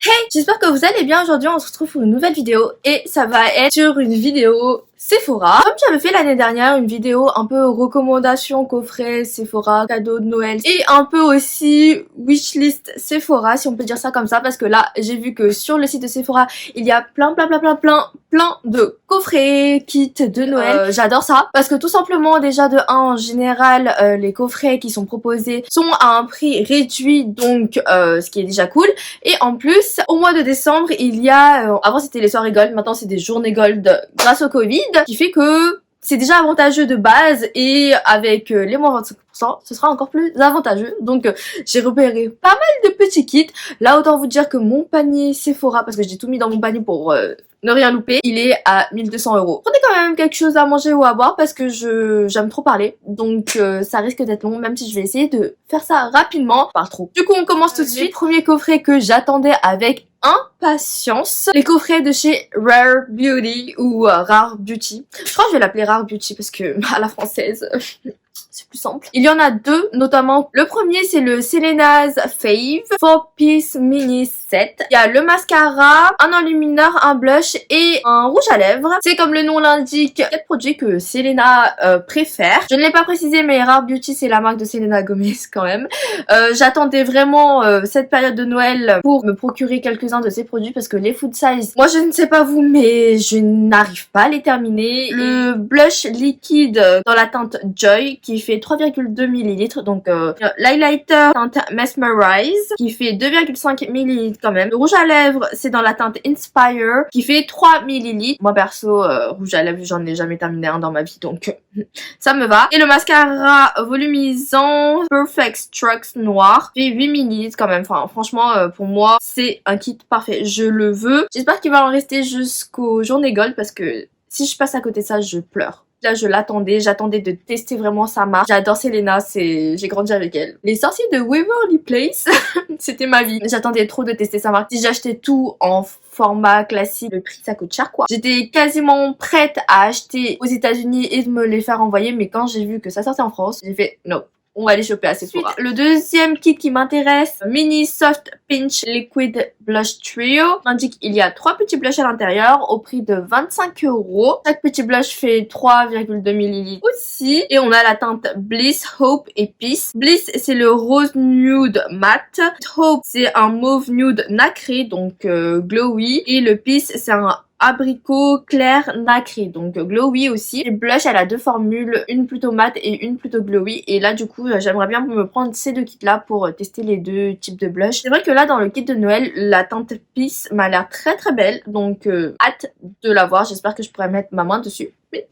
Hey, j'espère que vous allez bien. Aujourd'hui on se retrouve pour une nouvelle vidéo et ça va être sur une vidéo Sephora. Comme j'avais fait l'année dernière une vidéo un peu recommandation coffret Sephora, cadeau de Noël et un peu aussi wishlist Sephora si on peut dire ça comme ça, parce que là j'ai vu que sur le site de Sephora il y a plein de coffrets, kits de Noël. J'adore ça parce que tout simplement déjà de 1 en général les coffrets qui sont proposés sont à un prix réduit, donc ce qui est déjà cool. Et en plus au mois de décembre il y a avant c'était les soirées gold, maintenant c'est des journées gold grâce au Covid, qui fait que c'est déjà avantageux de base, et avec les moins 25% ce sera encore plus avantageux. Donc j'ai repéré pas mal de petits kits. Là autant vous dire que mon panier Sephora, parce que j'ai tout mis dans mon panier pour ne rien louper, il est à 1200 €. Prenez quand même quelque chose à manger ou à boire parce que j'aime trop parler, donc ça risque d'être long, même si je vais essayer de faire ça rapidement, pas trop. Du coup on commence tout de suite. Premier coffret que j'attendais avec impatience, les coffrets de chez Rare Beauty ou Rare Beauty. Je crois que je vais l'appeler Rare Beauty parce que à la française c'est plus simple. Il y en a deux notamment. Le premier c'est le Selena's Fave 4-piece mini set. Il y a le mascara, un enlumineur, un blush et un rouge à lèvres. C'est comme le nom l'indique, 4 produits que Selena préfère. Je ne l'ai pas précisé, mais Rare Beauty c'est la marque de Selena Gomez quand même. J'attendais vraiment cette période de Noël pour me procurer quelques-uns de ces produits parce que les food size, moi je ne sais pas vous mais je n'arrive pas à les terminer. Le blush liquide dans la teinte Joy qui fait 3,2 ml, donc l'highlighter teinte Mesmerize qui fait 2,5 ml quand même. Le rouge à lèvres c'est dans la teinte Inspire qui fait 3 ml. Moi perso rouge à lèvres j'en ai jamais terminé un dans ma vie, donc ça me va. Et le mascara volumisant Perfect Strokes noir fait 8 ml quand même. Enfin franchement pour moi c'est un kit parfait, je le veux. J'espère qu'il va en rester jusqu'aux journées gold parce que si je passe à côté de ça je pleure. Là je l'attendais, j'attendais de tester vraiment sa marque. J'adore Selena, j'ai grandi avec elle. Les sorciers de Waverly Place c'était ma vie. J'attendais trop de tester sa marque. Si j'achetais tout en format classique, le prix ça coûte cher quoi. J'étais quasiment prête à acheter aux États-Unis et de me les faire envoyer, mais quand j'ai vu que ça sortait en France, j'ai fait non. On va aller choper à Sephora. Le deuxième kit qui m'intéresse, Mini Soft Pinch Liquid Blush Trio. Indique il y a 3 petits blushs à l'intérieur au prix de 25 €. Chaque petit blush fait 3,2 ml aussi. Et on a la teinte Bliss, Hope et Peace. Bliss c'est le rose nude matte. Hope c'est un mauve nude nacré, donc glowy. Et le Peace c'est un abricot clair nacré, donc glowy aussi. Les blush elle a deux formules, une plutôt matte et une plutôt glowy, et là du coup j'aimerais bien me prendre ces deux kits là pour tester les deux types de blush. C'est vrai que là dans le kit de Noël la teinte Peace m'a l'air très belle, donc hâte de la voir. J'espère que je pourrai mettre ma main dessus, mais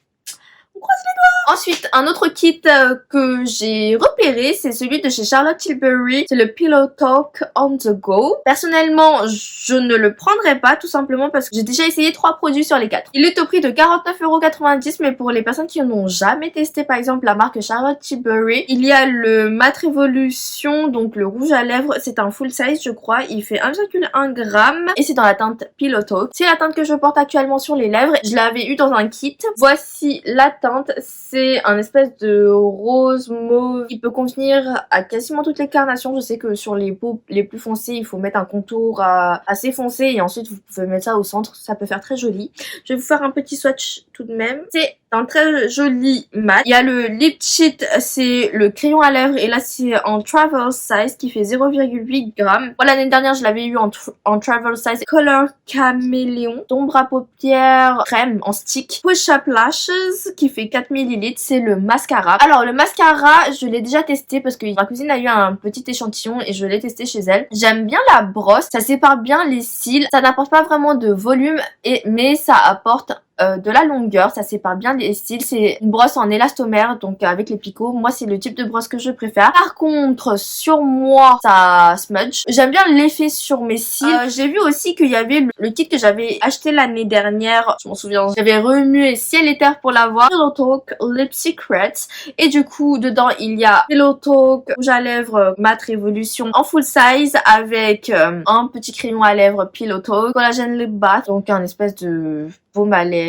on croise les doigts. Ensuite, un autre kit que j'ai repéré, c'est celui de chez Charlotte Tilbury. C'est le Pillow Talk on the Go. Personnellement, je ne le prendrai pas, tout simplement parce que j'ai déjà essayé 3 produits sur les 4. Il est au prix de 49,90 €, mais pour les personnes qui n'ont jamais testé, par exemple, la marque Charlotte Tilbury, il y a le Matte Révolution, donc le rouge à lèvres. C'est un full size, je crois. Il fait 1,1 g et c'est dans la teinte Pillow Talk. C'est la teinte que je porte actuellement sur les lèvres. Je l'avais eu dans un kit. Voici la teinte. C'est un espèce de rose mauve qui peut convenir à quasiment toutes les carnations. Je sais que sur les peaux les plus foncées il faut mettre un contour assez foncé et ensuite vous pouvez mettre ça au centre, ça peut faire très joli. Je vais vous faire un petit swatch tout de même. C'est un très joli mat. Il y a le lip cheat, c'est le crayon à lèvres, et là c'est en travel size qui fait 0,8 g. Moi l'année dernière je l'avais eu en travel size. Color Caméléon, d'ombre à paupières crème en stick. Push Up Lashes qui fait 4 ml, c'est le mascara. Alors le mascara je l'ai déjà testé parce que ma cousine a eu un petit échantillon et je l'ai testé chez elle. J'aime bien la brosse, ça sépare bien les cils, ça n'apporte pas vraiment de volume mais ça apporte de la longueur, ça sépare bien les cils. C'est une brosse en élastomère, donc avec les picots. Moi c'est le type de brosse que je préfère. Par contre sur moi ça smudge. J'aime bien l'effet sur mes cils. J'ai vu aussi qu'il y avait le kit que j'avais acheté l'année dernière, je m'en souviens, j'avais remué ciel et terre pour l'avoir. Pillow Talk Lip Secrets, et du coup dedans il y a Pillow Talk rouge à lèvres Matte Révolution en full size avec un petit crayon à lèvres Pillow Talk, Collagen Lip Bath, donc un espèce de baume à lèvres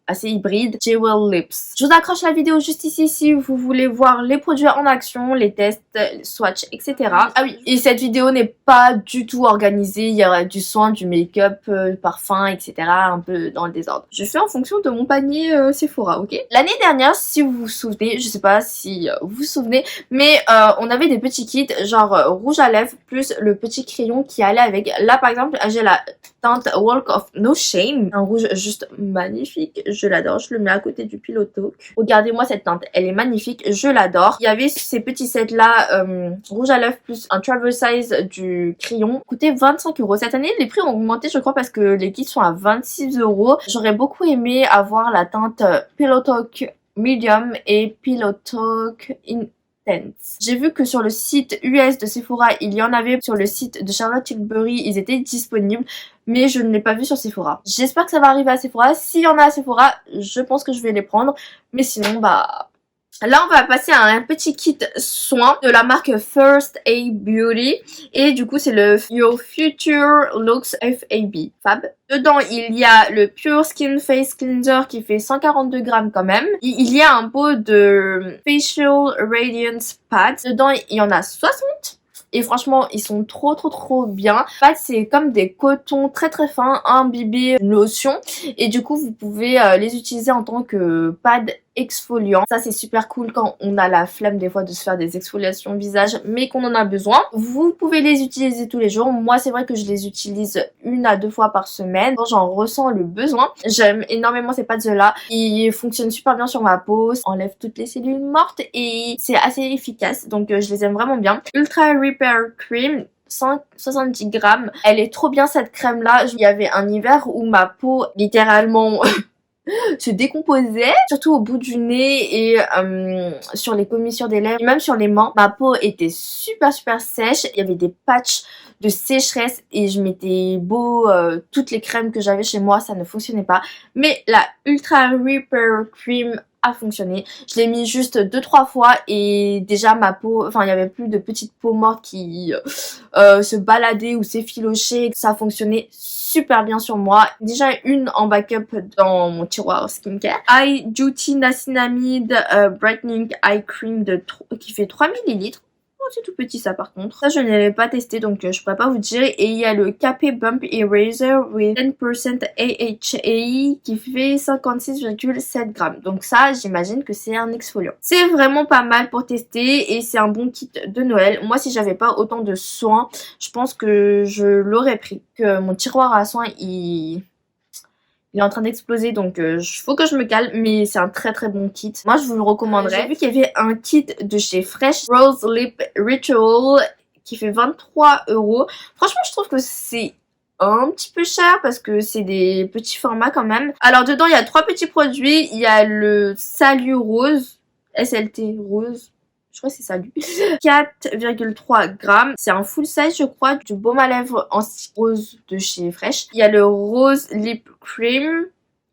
assez hybride, Jewel Lips. Je vous accroche la vidéo juste ici si vous voulez voir les produits en action, les tests, les swatchs, etc. Ah oui, et cette vidéo n'est pas du tout organisée, il y aura du soin, du make-up, parfum, etc. un peu dans le désordre. Je fais en fonction de mon panier Sephora, ok? L'année dernière, si vous vous souvenez, je sais pas si vous vous souvenez, mais on avait des petits kits genre rouge à lèvres plus le petit crayon qui allait avec. Là par exemple, j'ai la teinte Walk of No Shame, un rouge juste magnifique, je l'adore, je le mets à côté du Pillow Talk. Regardez-moi cette teinte, elle est magnifique, je l'adore. Il y avait ces petits sets là, rouge à lèvres plus un travel size du crayon, coûtait 25 €. Cette année les prix ont augmenté je crois parce que les kits sont à 26 €. J'aurais beaucoup aimé avoir la teinte Pillow Talk Medium et Pillow Talk Intense. J'ai vu que sur le site US de Sephora, il y en avait. Sur le site de Charlotte Tilbury, ils étaient disponibles, mais je ne l'ai pas vu sur Sephora. J'espère que ça va arriver à Sephora. S'il y en a à Sephora, je pense que je vais les prendre, mais sinon, bah... Là, on va passer à un petit kit soin de la marque First Aid Beauty. Et du coup, c'est le Your Future Looks Fab. Dedans, il y a le Pure Skin Face Cleanser qui fait 142 grammes quand même. Il y a un pot de Facial Radiance Pads. Dedans, il y en a 60. Et franchement, ils sont trop bien. En fait, c'est comme des cotons très fins, imbibés de lotion. Et du coup, vous pouvez les utiliser en tant que pad exfoliant. Ça, c'est super cool quand on a la flemme des fois de se faire des exfoliations visage, mais qu'on en a besoin. Vous pouvez les utiliser tous les jours. Moi, c'est vrai que je les utilise 1 à 2 fois par semaine. Quand j'en ressens le besoin. J'aime énormément ces pads-là. Ils fonctionnent super bien sur ma peau. Enlèvent toutes les cellules mortes et c'est assez efficace. Donc, je les aime vraiment bien. Ultra Repair Cream. 170 grammes. Elle est trop bien cette crème là. Il y avait un hiver où ma peau littéralement se décomposait, surtout au bout du nez et sur les commissures des lèvres et même sur les mains. Ma peau était super sèche, il y avait des patchs de sécheresse et je mettais beau toutes les crèmes que j'avais chez moi, ça ne fonctionnait pas. Mais la Ultra Repair Cream a fonctionné. Je l'ai mis juste 2-3 fois et déjà ma peau, enfin il y avait plus de petites peaux mortes qui se baladaient ou s'effilochaient. Ça a fonctionné super bien sur moi. Déjà une en backup dans mon tiroir skincare. Eye Duty Niacinamide Brightening Eye Cream qui fait 3 ml. Oh, c'est tout petit ça par contre. Ça je ne l'ai pas testé donc je pourrais pas vous dire. Et il y a le KP Bump Eraser with 10% AHA qui fait 56,7 grammes. Donc ça j'imagine que c'est un exfoliant. C'est vraiment pas mal pour tester et c'est un bon kit de Noël. Moi si j'avais pas autant de soins, je pense que je l'aurais pris. Que mon tiroir à soins il est en train d'exploser donc faut que je me calme, mais c'est un très bon kit. Moi je vous le recommanderais. J'ai vu qu'il y avait un kit de chez Fresh Rose Lip Ritual qui fait 23 €. Franchement je trouve que c'est un petit peu cher parce que c'est des petits formats quand même. Alors dedans il y a 3 petits produits. Il y a le Salut Rose, SLT Rose. Je crois que c'est ça lui. 4,3 grammes. C'est un full size je crois du baume à lèvres en stick rose de chez Fresh. Il y a le Rose Lip Cream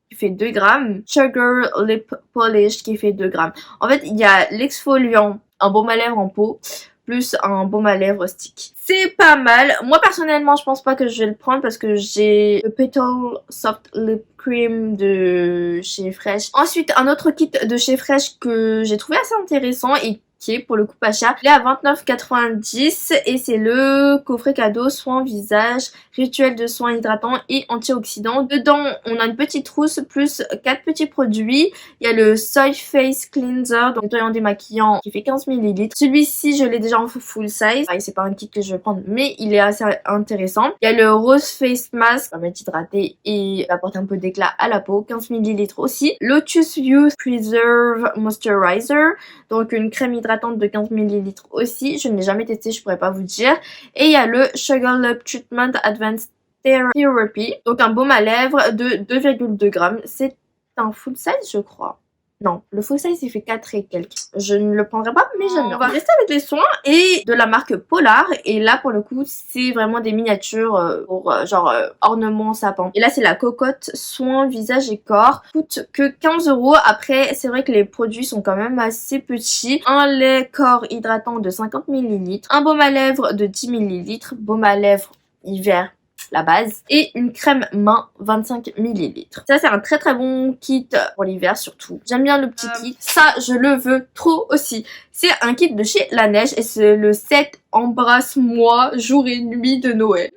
qui fait 2 grammes. Sugar Lip Polish qui fait 2 grammes. En fait il y a l'exfoliant, un baume à lèvres en pot plus un baume à lèvres stick. C'est pas mal. Moi personnellement je pense pas que je vais le prendre parce que j'ai le Petal Soft Lip Cream de chez Fresh. Ensuite un autre kit de chez Fresh que j'ai trouvé assez intéressant et qui est pour le coup pas cher. Il est à 29,90 et c'est le coffret cadeau soins visage, rituel de soins hydratants et antioxydants. Dedans on a une petite trousse plus 4 petits produits. Il y a le Soy Face Cleanser, donc nettoyant démaquillant qui fait 15 ml. Celui-ci je l'ai déjà en full size. C'est pas un kit que je vais prendre mais il est assez intéressant. Il y a le Rose Face Mask, qui va m'être hydraté et apporter un peu d'éclat à la peau, 15 ml aussi. Lotus Youth Preserve Moisturizer, donc une crème hydratante de 15 ml aussi. Je ne l'ai jamais testé, je pourrais pas vous dire. Et il y a le Sugar Lip Treatment Advanced Therapy, donc un baume à lèvres de 2,2 grammes. C'est un full size je crois. Non, le full size il fait 4 et quelques. Je ne le prendrai pas mais j'aime bien. On va rester avec les soins et de la marque Polar. Et là pour le coup c'est vraiment des miniatures pour genre ornement sapin. Et là c'est la cocotte soins visage et corps. Coûte que 15 €. Après c'est vrai que les produits sont quand même assez petits. Un lait corps hydratant de 50 ml. Un baume à lèvres de 10 ml. Baume à lèvres hiver la base, et une crème main 25 ml. Ça c'est un très très bon kit pour l'hiver surtout. J'aime bien le petit kit. Ça je le veux trop aussi. C'est un kit de chez La Neige et c'est le set Embrasse-moi jour et nuit de Noël.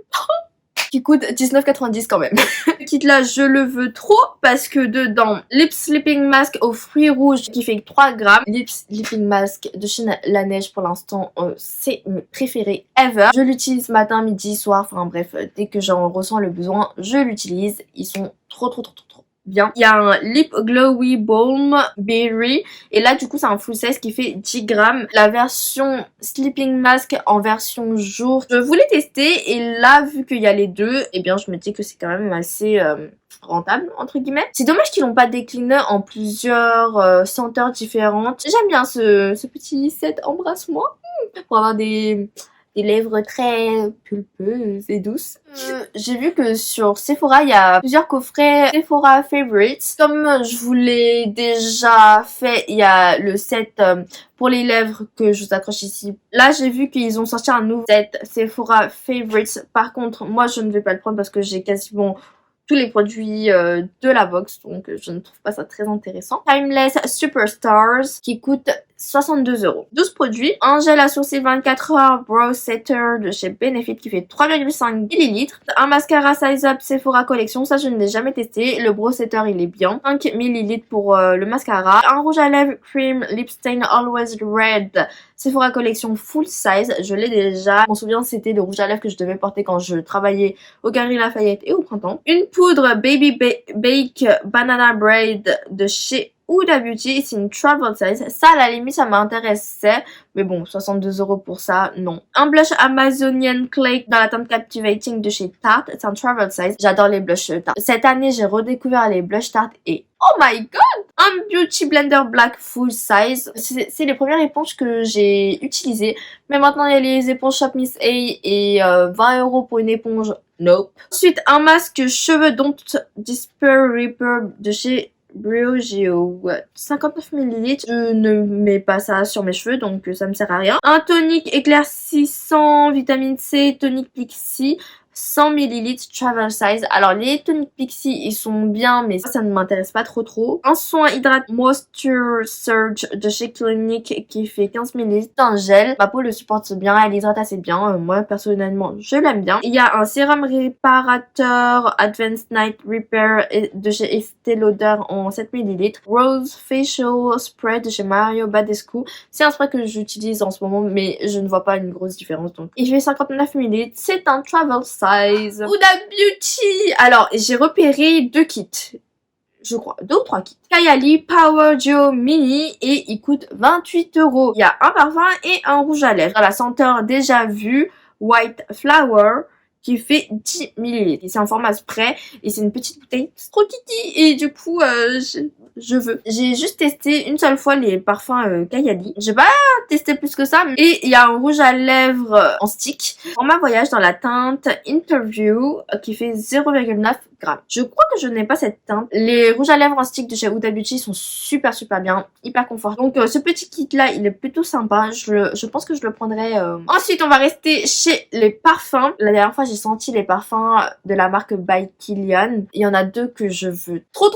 Qui coûte 19,90 quand même. Ce kit là je le veux trop parce que dedans Lip Sleeping Mask aux fruits rouges qui fait 3 grammes. Lip Sleeping Mask de chez La Neige pour l'instant c'est mes préférés ever. Je l'utilise matin, midi, soir, enfin bref dès que j'en ressens le besoin je l'utilise. Ils sont trop bien. Il y a un Lip Glowy Balm Berry et là du coup c'est un full size qui fait 10 grammes. La version Sleeping Mask en version jour, je voulais tester et là vu qu'il y a les deux, et bien je me dis que c'est quand même assez rentable entre guillemets. C'est dommage qu'ils n'ont pas décliné en plusieurs senteurs différentes. J'aime bien ce petit set Embrasse-moi pour avoir des lèvres très pulpeuses et douces. J'ai vu que sur Sephora, il y a plusieurs coffrets Sephora Favorites. Comme je vous l'ai déjà fait, il y a le set pour les lèvres que je vous accroche ici. Là, j'ai vu qu'ils ont sorti un nouveau set Sephora Favorites. Par contre, moi, je ne vais pas le prendre parce que j'ai quasiment tous les produits de la box, donc je ne trouve pas ça très intéressant. Timeless Superstars qui coûte 62 €. 12 produits. Un gel à sourcils 24 heures Brow Setter de chez Benefit qui fait 3,5 ml. Un mascara Size Up Sephora Collection, ça je ne l'ai jamais testé. Le Brow Setter il est bien. 5 ml pour le mascara. Un rouge à lèvres Cream Lip Stain Always Red Sephora Collection Full Size. Je l'ai déjà. Je m'en souviens c'était le rouge à lèvres que je devais porter quand je travaillais au Galeries Lafayette et au printemps. Une poudre Baby Bake Banana Braid de chez Huda Beauty, c'est une travel size. Ça, à la limite, ça m'intéressait. Mais bon, 62 € pour ça, non. Un blush Amazonian Clay dans la teinte Captivating de chez Tarte. C'est un travel size. J'adore les blushs Tarte. Cette année, j'ai redécouvert les blushs Tarte et oh my god! Un Beauty Blender Black Full Size. C'est les premières éponges que j'ai utilisées. Mais maintenant, il y a les éponges Shop Miss A et 20 € pour une éponge. Nope. Ensuite, un masque cheveux Don't Disper Reaper de chez Briogeo, 59 ml. Je ne mets pas ça sur mes cheveux donc ça me sert à rien. Un tonique éclaircissant vitamine C, tonique Pixie, 100 ml travel size. Alors les toniques Pixie ils sont bien mais ça ne m'intéresse pas trop. Un soin hydrate Moisture Surge de chez Clinique qui fait 15 ml. Un gel, ma peau le supporte bien, elle hydrate assez bien. Moi personnellement je l'aime bien. Il y a un sérum réparateur Advanced Night Repair de chez Estée Lauder en 7 ml. Rose Facial Spray de chez Mario Badescu. C'est un spray que j'utilise en ce moment mais je ne vois pas une grosse différence donc. Il fait 59 ml. C'est un travel size. Huda Beauty. Alors j'ai repéré 2 kits. Je crois, 2 ou 3 kits. Kayali Power Duo Mini et il coûte 28 €. Il y a un parfum et un rouge à lèvres. Dans la senteur déjà vue, White Flower qui fait 10 ml. C'est en format spray et c'est une petite bouteille trop kiki et du coup je veux. J'ai juste testé une seule fois les parfums Kayali. J'ai pas testé plus que ça. Et il y a un rouge à lèvres en stick. Format voyage dans la teinte Interview qui fait 0,9 grammes. Je crois que je n'ai pas cette teinte. Les rouges à lèvres en stick de chez Huda Beauty sont super bien, hyper confortables. Donc ce petit kit là il est plutôt sympa. Je pense que je le prendrai. Ensuite on va rester chez les parfums. La dernière fois j'ai senti les parfums de la marque By Kilian. Il y en a 2 que je veux trop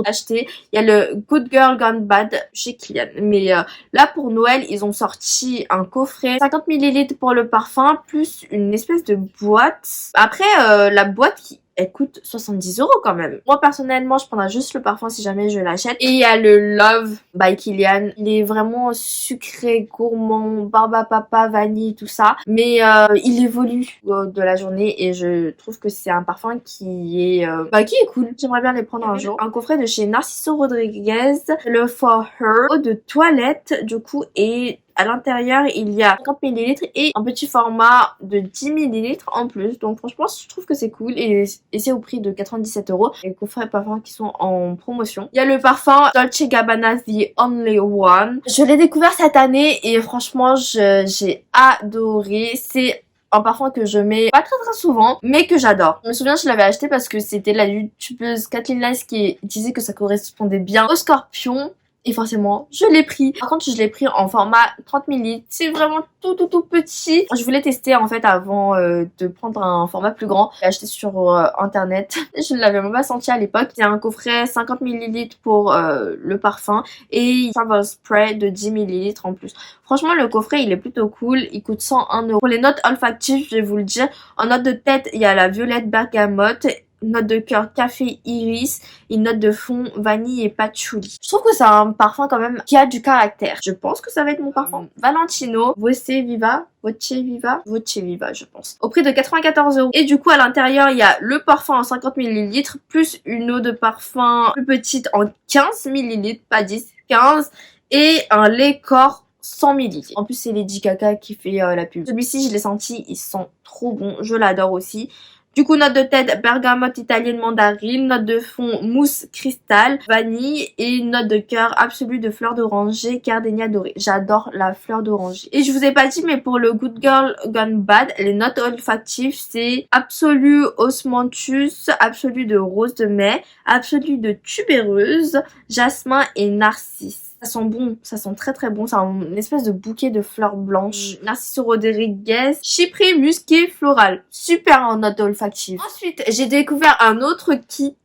acheter. Il y a le Good Girl Gone Bad chez Kilian. Mais là pour Noël ils ont sorti un coffret 50 ml pour le parfum plus une espèce de boîte. Après la boîte elle coûte 70 € quand même. Moi personnellement je prendrai juste le parfum si jamais je l'achète. Et il y a le Love by Kilian. Il est vraiment sucré, gourmand, barbe à papa, vanille, tout ça. Mais il évolue de la journée et je trouve que c'est un parfum qui est cool. J'aimerais bien les prendre un jour. Un coffret de chez Narciso Rodriguez, le For Her, eau de toilette du coup et à l'intérieur, il y a 50 ml et un petit format de 10 ml en plus. Donc franchement, je trouve que c'est cool et c'est au prix de 97 €. Les coffrets parfums qui sont en promotion. Il y a le parfum Dolce Gabbana The Only One. Je l'ai découvert cette année et franchement, j'ai adoré. C'est un parfum que je mets pas très souvent mais que j'adore. Je me souviens je l'avais acheté parce que c'était la youtubeuse Kathleen Lice qui disait que ça correspondait bien au scorpion. et forcément je l'ai pris. Par contre je l'ai pris en format 30 ml, c'est vraiment tout petit. Je voulais tester en fait avant de prendre un format plus grand. J'ai acheté sur internet, je ne l'avais même pas senti à l'époque. C'est un coffret 50 ml pour le parfum et travel spray de 10 ml en plus. Franchement le coffret il est plutôt cool, il coûte 101 €. Pour les notes olfactives je vais vous le dire, en note de tête il y a la violette bergamote, note de cœur café iris, une note de fond vanille et patchouli. Je trouve que c'est un parfum quand même qui a du caractère. Je pense que ça va être mon parfum Valentino Voce Viva je pense, au prix de 94 €. Et du coup à l'intérieur il y a le parfum en 50 ml plus une eau de parfum plus petite en 15 ml, pas 10, 15, et un lait corps 100 ml. En plus c'est Lady Gaga qui fait la pub. Celui-ci je l'ai senti, il sent trop bon, je l'adore aussi. Du coup, note de tête, bergamote italienne mandarine, note de fond, mousse cristal, vanille et note de cœur absolue de fleur d'oranger, gardénia dorée. J'adore la fleur d'oranger. Et je vous ai pas dit, mais pour le Good Girl Gone Bad, les notes olfactives, c'est absolu osmanthus, absolu de rose de mai, absolu de tubéreuse, jasmin et narcisse. Ça sent bon, ça sent très bon, c'est une espèce de bouquet de fleurs blanches. Narciso Rodriguez, chyprée musqué floral. Super en note olfactive. Ensuite, j'ai découvert un autre kit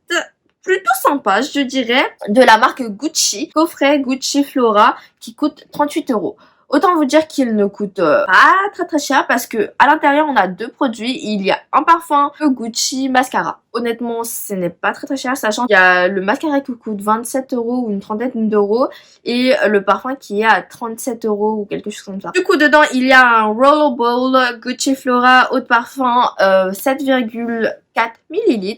plutôt sympa, je dirais, de la marque Gucci. Coffret Gucci Flora qui coûte 38 €. Autant vous dire qu'il ne coûte pas très cher parce que à l'intérieur on a deux produits. Il y a un parfum, le Gucci mascara. Honnêtement ce n'est pas très cher, sachant qu'il y a le mascara qui coûte 27 € ou une trentaine d'euros et le parfum qui est à 37 € ou quelque chose comme ça. Du coup dedans il y a un Rollerball Gucci Flora eau de parfum 7,4 ml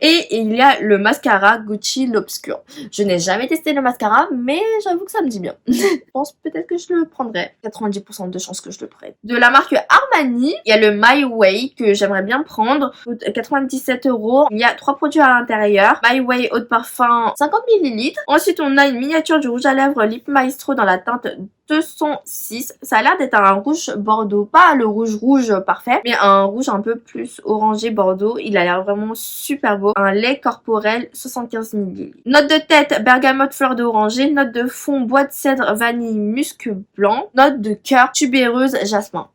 et il y a le mascara Gucci l'Obscur. Je n'ai jamais testé le mascara mais j'avoue que ça me dit bien. Je pense peut-être que je le prendrai. 90% de chances que je le prenne. De la marque Armani, il y a le My Way que j'aimerais bien prendre. Coûte 97 €. Il y a 3 produits à l'intérieur. My Way eau de parfum 50 ml. Ensuite on a une miniature du rouge à lèvres Lip Maestro dans la teinte 206. Ça a l'air d'être un rouge bordeaux, pas le rouge parfait, mais un rouge un peu plus orangé bordeaux. Il a l'air vraiment super beau. Un lait corporel 75 ml. Note de tête bergamote fleur d'oranger. Note de fond bois de cèdre vanille musc blanc. Note de cœur tubéreuse jasmin.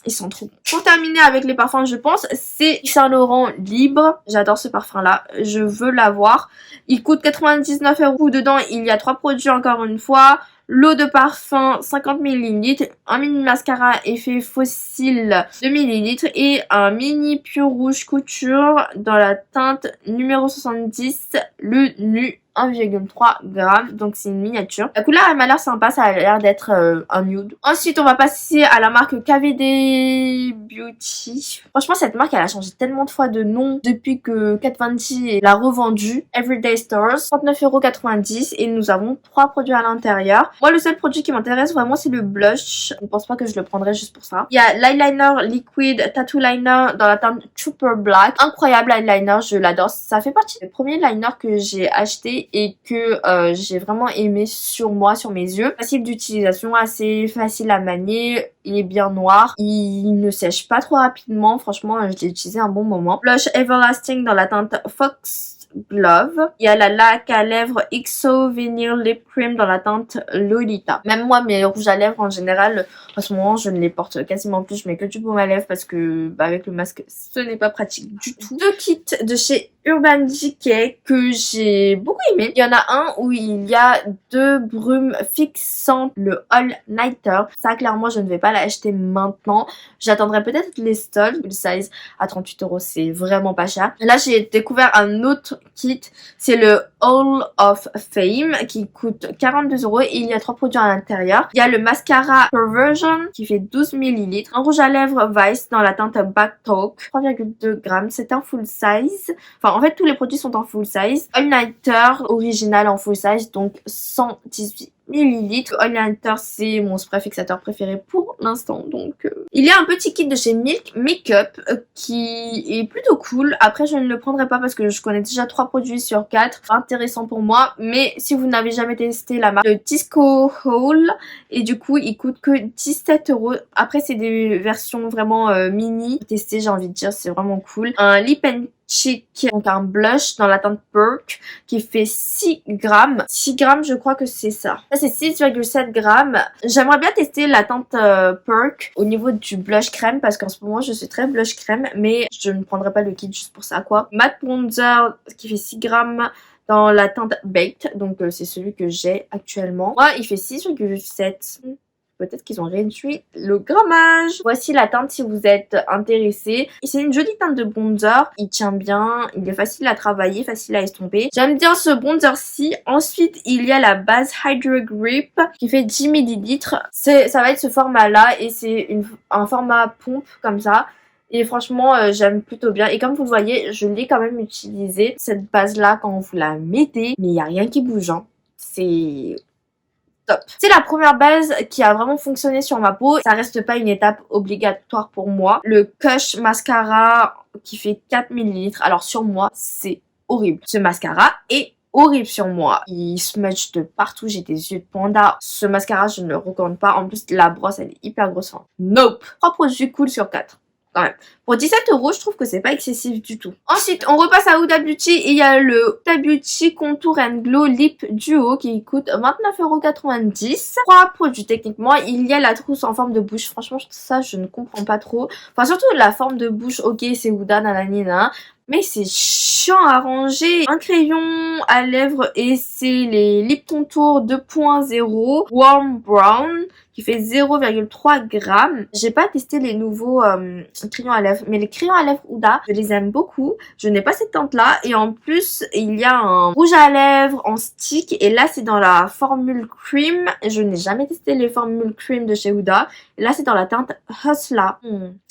Ils sont trop bons. Pour terminer avec les parfums, je pense, c'est Saint Laurent Libre. J'adore ce parfum là, je veux l'avoir. Il coûte 99 €. Dedans il y a 3 produits encore une fois. L'eau de parfum 50 ml, un mini mascara effet fossile 2 ml et un mini pure rouge couture dans la teinte numéro 70, le nu 1,3 g, donc c'est une miniature. La couleur elle m'a l'air sympa, ça a l'air d'être un nude. Ensuite on va passer à la marque KVD Beauty. Franchement cette marque elle a changé tellement de fois de nom depuis que Kat Von D l'a revendue. Everyday Stores, 39,90 € et nous avons 3 produits à l'intérieur. Moi le seul produit qui m'intéresse vraiment c'est le blush. Je ne pense pas que je le prendrai juste pour ça. Il y a l'eyeliner liquid tattoo liner dans la teinte Super Black. Incroyable eyeliner, je l'adore. Ça fait partie des premiers liners que j'ai acheté et que j'ai vraiment aimé sur moi, sur mes yeux. Facile d'utilisation, assez facile à manier, il est bien noir, il ne sèche pas trop rapidement, franchement je l'ai utilisé un bon moment. Blush Everlasting dans la teinte Fox Glove. Il y a la laque à lèvres XO Vinyl Lip Cream dans la teinte Lolita. Même moi mes rouges à lèvres en général en ce moment je ne les porte quasiment plus, je mets que du baume à lèvres parce que avec le masque ce n'est pas pratique du tout. Deux kits de chez Urban Decay que j'ai beaucoup aimé. Il y en a un où il y a 2 brumes fixantes, le All Nighter. Ça clairement je ne vais pas l'acheter maintenant. J'attendrai peut-être les stocks. Le size à 38 € c'est vraiment pas cher. Là j'ai découvert un autre kit, c'est le Hall of Fame qui coûte 42 € et il y a 3 produits à l'intérieur. Il y a le mascara Perversion qui fait 12 ml, un rouge à lèvres Vice dans la teinte Back Talk 3,2 g, c'est un full size. Enfin en fait tous les produits sont en full size. All Nighter original en full size donc 118 ml. Highlighter, c'est mon spray fixateur préféré pour l'instant. Donc, il y a un petit kit de chez Milk Makeup qui est plutôt cool. Après, je ne le prendrai pas parce que je connais déjà 3 produits sur 4. Intéressant pour moi. Mais si vous n'avez jamais testé la marque, le Disco Hole, et du coup, il coûte que 17 €. Après, c'est des versions vraiment mini. Tester, j'ai envie de dire, c'est vraiment cool. Un Lip and Cheek, donc un blush dans la teinte Perk qui fait 6 grammes. 6 grammes, je crois que c'est ça. Ça, c'est 6,7 grammes. J'aimerais bien tester la teinte Perk au niveau du blush crème parce qu'en ce moment, je suis très blush crème, mais je ne prendrai pas le kit juste pour ça, quoi. Matte Bronzer qui fait 6 grammes dans la teinte Baked, donc c'est celui que j'ai actuellement. Moi, il fait 6,7. Peut-être qu'ils ont réduit le grammage. Voici la teinte si vous êtes intéressé. C'est une jolie teinte de bronzer. Il tient bien. Il est facile à travailler, facile à estomper. J'aime bien ce bronzer-ci. Ensuite, il y a la base Hydro Grip qui fait 10 ml. Ça va être ce format-là et c'est un format pompe comme ça. Et franchement, j'aime plutôt bien. Et comme vous le voyez, je l'ai quand même utilisé. Cette base-là, quand vous la mettez, mais il n'y a rien qui bouge. Hein. C'est... top. C'est la première base qui a vraiment fonctionné sur ma peau. Ça reste pas une étape obligatoire pour moi. Le Kush Mascara qui fait 4 ml. Alors sur moi, c'est horrible. Ce mascara est horrible sur moi. Il smudge de partout. J'ai des yeux de panda. Ce mascara, je ne le recommande pas. En plus, la brosse, elle est hyper grosse. Nope. 3 produits cool sur 4. Quand même. Pour 17 €, je trouve que c'est pas excessif du tout. Ensuite, on repasse à Huda Beauty et il y a le Huda Beauty Contour and Glow Lip Duo qui coûte 29,90 €. 3 produits techniquement. Il y a la trousse en forme de bouche. Franchement, ça, je ne comprends pas trop. Enfin, surtout la forme de bouche. Ok, c'est Huda, nanana. Mais c'est chiant à ranger. Un crayon à lèvres et c'est les Lip Contour 2.0 Warm Brown qui fait 0,3 grammes. J'ai pas testé les nouveaux crayons à lèvres, mais les crayons à lèvres Huda, je les aime beaucoup. Je n'ai pas cette teinte là et en plus il y a un rouge à lèvres en stick et là c'est dans la formule cream. Je n'ai jamais testé les formules cream de chez Huda. Et là c'est dans la teinte Hustla.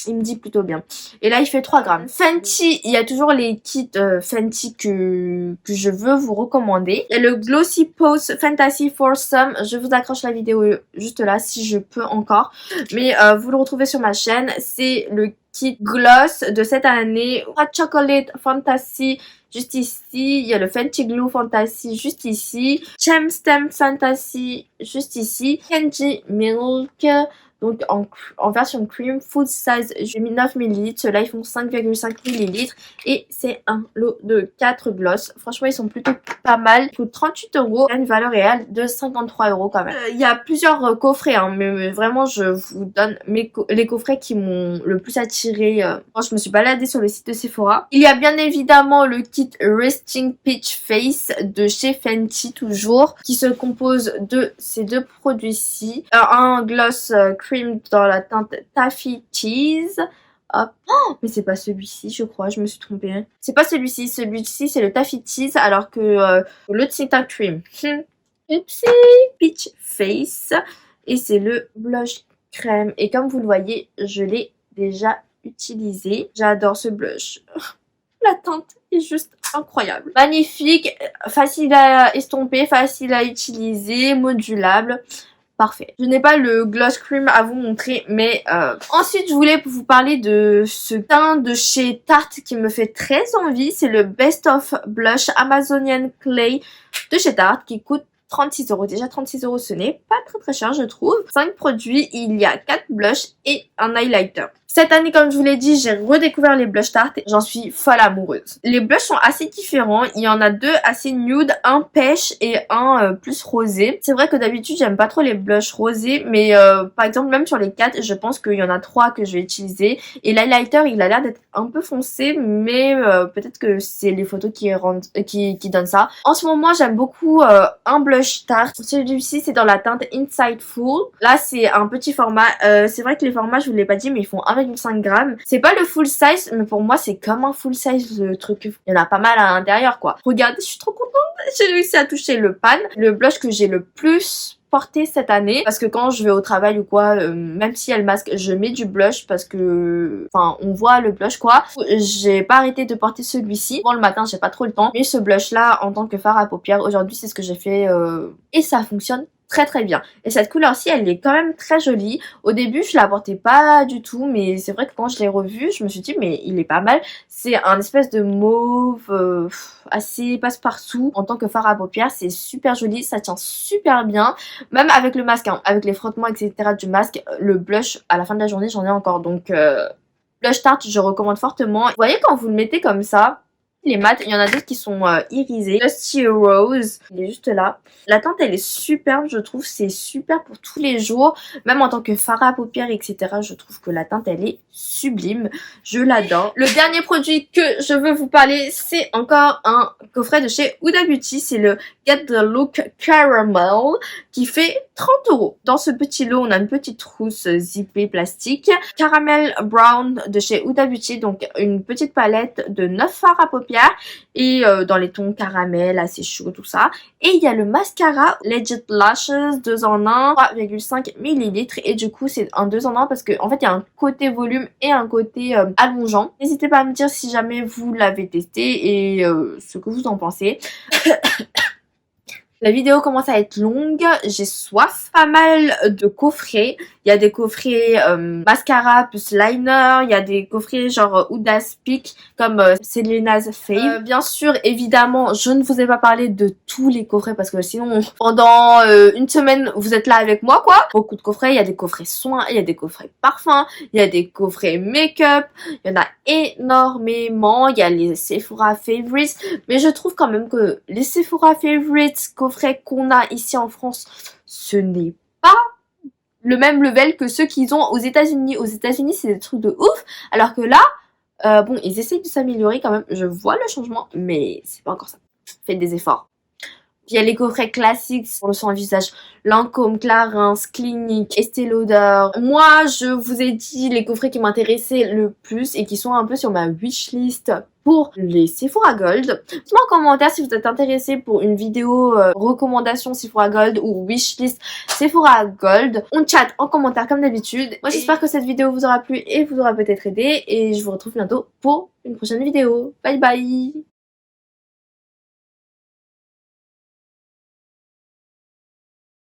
Il me dit plutôt bien. Et là il fait 3 grammes. Fenty, il y a toujours les kits Fenty que je veux vous recommander. Il y a le Glossy Pose Fantasy Foursome. Je vous accroche la vidéo juste là si je peux encore. Mais vous le retrouvez sur ma chaîne. C'est le kit gloss de cette année. Hot Chocolate Fantasy juste ici. Il y a le Fenty Glow Fantasy juste ici. Gemstone Fantasy juste ici. Candy Milk. Donc en version cream, full size, j'ai mis 9 ml. Ceux-là, ils font 5,5 ml. Et c'est un lot de 4 gloss. Franchement, ils sont plutôt pas mal. Ils coûtent 38 €. Une valeur réelle de 53 € quand même. Il y a plusieurs coffrets, hein, mais vraiment, je vous donne les coffrets qui m'ont le plus attiré. Moi, je me suis baladée sur le site de Sephora. Il y a bien évidemment le kit Resting Peach Face de chez Fenty, toujours, qui se compose de ces deux produits-ci. Un gloss cream dans la teinte Taffy Cheese. Hop. Oh, mais c'est pas celui-ci, je crois, je me suis trompée. C'est pas celui-ci, celui-ci c'est le Taffy Cheese alors que l'autre c'est un cream. Oupsie, Peach Face. Et c'est le blush crème. Et comme vous le voyez, je l'ai déjà utilisé. J'adore ce blush. La teinte est juste incroyable. Magnifique, facile à estomper, facile à utiliser, modulable. Parfait. Je n'ai pas le gloss cream à vous montrer, mais ensuite je voulais vous parler de ce teint de chez Tarte qui me fait très envie. C'est le Best of Blush Amazonian Clay de chez Tarte qui coûte 36 €. Déjà 36 €, ce n'est pas très cher je trouve. 5 produits, il y a 4 blushs et un highlighter. Cette année, comme je vous l'ai dit, j'ai redécouvert les blush Tarte et j'en suis folle amoureuse. Les blushs sont assez différents. Il y en a 2 assez nude, un pêche et un plus rosé. C'est vrai que d'habitude, j'aime pas trop les blushs rosés, mais par exemple, même sur les 4, je pense qu'il y en a 3 que je vais utiliser. Et l'highlighter, il a l'air d'être un peu foncé, mais peut-être que c'est les photos qui donnent ça. En ce moment, j'aime beaucoup un blush Tarte. Celui-ci, c'est dans la teinte Insightful. Là, c'est un petit format. C'est vrai que les formats, je vous l'ai pas dit, mais ils font 1,5 grammes. C'est pas le full size, mais pour moi, c'est comme un full size le truc. Il y en a pas mal à l'intérieur, quoi. Regardez, je suis trop contente. J'ai réussi à toucher le pan. Le blush que j'ai le plus porté cette année, parce que quand je vais au travail ou quoi, même si elle masque, je mets du blush parce que, enfin, on voit le blush quoi. J'ai pas arrêté de porter celui-ci. Bon, le matin, j'ai pas trop le temps, mais ce blush là, en tant que fard à paupières, aujourd'hui, c'est ce que j'ai fait et ça fonctionne très bien. Et cette couleur-ci, elle est quand même très jolie. Au début, je la portais pas du tout, mais c'est vrai que quand je l'ai revu, je me suis dit mais il est pas mal. C'est un espèce de mauve assez passe-partout. En tant que fard à paupières, c'est super joli, ça tient super bien. Même avec le masque, hein, avec les frottements, etc. du masque, le blush, à la fin de la journée, j'en ai encore. Donc, blush Tarte, je recommande fortement. Vous voyez, quand vous le mettez comme ça, les mat, il y en a d'autres qui sont irisés. Dusty Rose, il est juste là. La teinte, elle est superbe, je trouve. C'est super pour tous les jours. Même en tant que fard à paupières, etc. Je trouve que la teinte, elle est sublime. Je l'adore. Le dernier produit que je veux vous parler, c'est encore un coffret de chez Huda Beauty. C'est le Get the Look Caramel qui fait 30 €. Dans ce petit lot, on a une petite trousse zippée plastique. Caramel Brown de chez Huda Beauty. Donc, une petite palette de 9 fards à paupières. Et dans les tons caramel, assez chaud, tout ça. Et il y a le mascara Legit Lashes 2 en 1, 3,5 ml. Et du coup, c'est un 2 en 1 parce qu'en fait, il y a un côté volume et un côté allongeant. N'hésitez pas à me dire si jamais vous l'avez testé et ce que vous en pensez. La vidéo commence à être longue, j'ai soif. Pas mal de coffrets. Il y a des coffrets mascara plus liner. Il y a des coffrets genre Huda Speak comme Selena's Fave. Bien sûr, évidemment, je ne vous ai pas parlé de tous les coffrets parce que sinon, pendant une semaine, vous êtes là avec moi, quoi. Beaucoup de coffrets. Il y a des coffrets soins, il y a des coffrets parfums, il y a des coffrets make-up. Il y en a énormément. Il y a les Sephora Favorites. Mais je trouve quand même que les Sephora Favorites coffrets qu'on a ici en France, ce n'est pas le même level que ceux qu'ils ont aux États-Unis. Aux États-Unis, c'est des trucs de ouf, alors que là, bon, ils essayent de s'améliorer quand même. Je vois le changement, mais c'est pas encore ça. Faites des efforts. Puis il y a les coffrets classiques pour le soin du visage. Lancôme, Clarins, Clinique, Estée Lauder. Moi, je vous ai dit les coffrets qui m'intéressaient le plus et qui sont un peu sur ma wishlist pour les Sephora Gold. Dites-moi en commentaire si vous êtes intéressé pour une vidéo recommandation Sephora Gold ou wishlist Sephora Gold. On chatte en commentaire comme d'habitude. Moi, j'espère que cette vidéo vous aura plu et vous aura peut-être aidé. Et je vous retrouve bientôt pour une prochaine vidéo. Bye bye!